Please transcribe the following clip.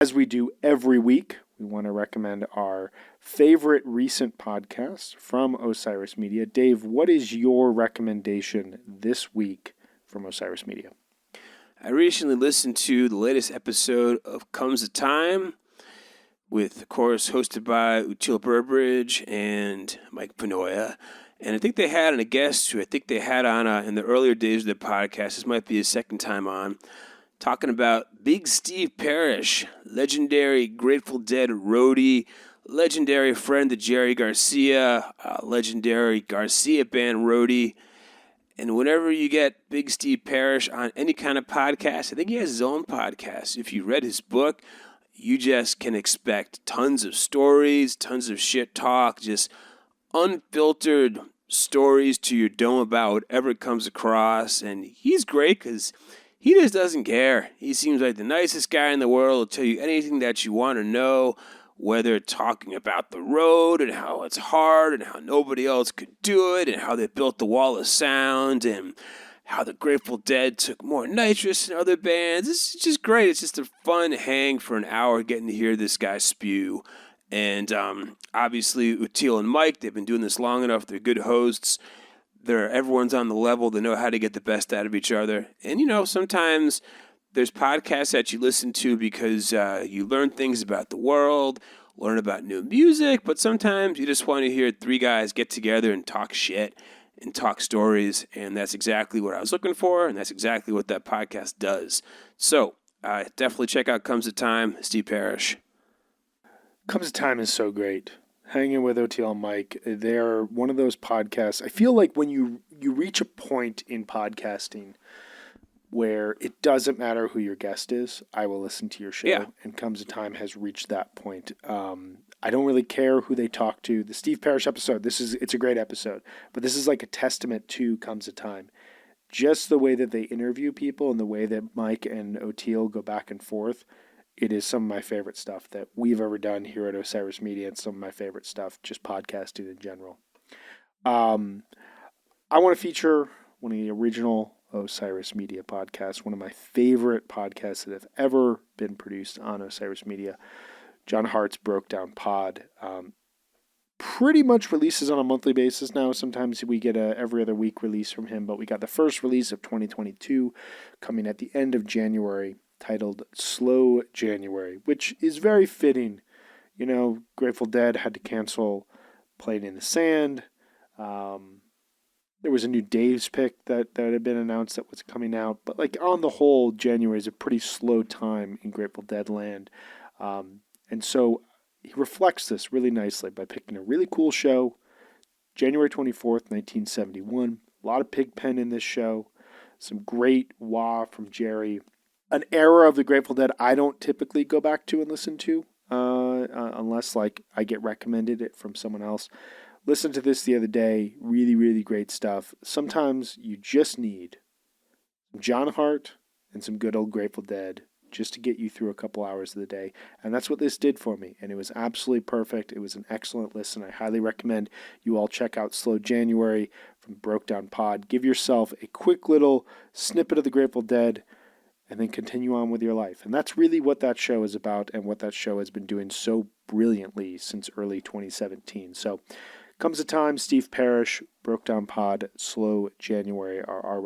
As we do every week, we want to recommend our favorite recent podcasts from Osiris Media. Dave, what is your recommendation this week from Osiris Media? I recently listened to the latest episode of Comes a Time with, of course, hosted by Util Burbridge and Mike Panoia. And I think they had on a guest who I think they had on in the earlier days of the podcast. This might be his second time on. Talking about Big Steve Parrish, legendary Grateful Dead roadie, legendary friend to Jerry Garcia, legendary Garcia Band roadie. And whenever you get Big Steve Parrish on any kind of podcast, I think he has his own podcast. If you read his book, you just can expect tons of stories, tons of shit talk, just unfiltered stories to your dome about whatever comes across. And he's great because he just doesn't care. He seems like the nicest guy in the world. He'll tell you anything that you want to know, whether talking about the road and how it's hard and how nobody else could do it and how they built the wall of sound and how the Grateful Dead took more nitrous than other bands. It's just great. It's just a fun hang for an hour getting to hear this guy spew. And obviously, Util and Mike, they've been doing this long enough. They're good hosts. Everyone's on the level. They know how to get the best out of each other. And, sometimes there's podcasts that you listen to because you learn things about the world, learn about new music, but sometimes you just want to hear three guys get together and talk shit and talk stories, and that's exactly what I was looking for, and that's exactly what that podcast does. So definitely check out Comes a Time, Steve Parrish. Comes a Time is so great. Hanging with OTL and Mike, they're one of those podcasts. I feel like when you reach a point in podcasting where it doesn't matter who your guest is, I will listen to your show. Yeah. And Comes a Time has reached that point. I don't really care who they talk to. The Steve Parrish episode, it's a great episode, but this is like a testament to Comes a Time. Just the way that they interview people and the way that Mike and O'Teal go back and forth, it is some of my favorite stuff that we've ever done here at Osiris Media, and some of my favorite stuff, just podcasting in general. I want to feature one of the original Osiris Media podcasts, one of my favorite podcasts that have ever been produced on Osiris Media, John Hart's Broke Down Pod. Pretty much releases on a monthly basis now. Sometimes we get a every other week release from him, but we got the first release of 2022 coming at the end of January, titled Slow January, which is very fitting. Grateful Dead had to cancel Playing in the Sand. There was a new Dave's pick that had been announced that was coming out. But on the whole, January is a pretty slow time in Grateful Dead land. And so he reflects this really nicely by picking a really cool show, January 24th, 1971. A lot of Pigpen in this show. Some great wah from Jerry. An era of the Grateful Dead I don't typically go back to and listen to unless I get recommended it from someone else. Listen to this the other day. Really, really great stuff. Sometimes you just need John Hart and some good old Grateful Dead just to get you through a couple hours of the day. And that's what this did for me. And it was absolutely perfect. It was an excellent listen. I highly recommend you all check out Slow January from Broke Down Pod. Give yourself a quick little snippet of the Grateful Dead and then continue on with your life. And that's really what that show is about and what that show has been doing so brilliantly since early 2017. So Comes a Time, Steve Parrish, Broke Down Pod, Slow January are our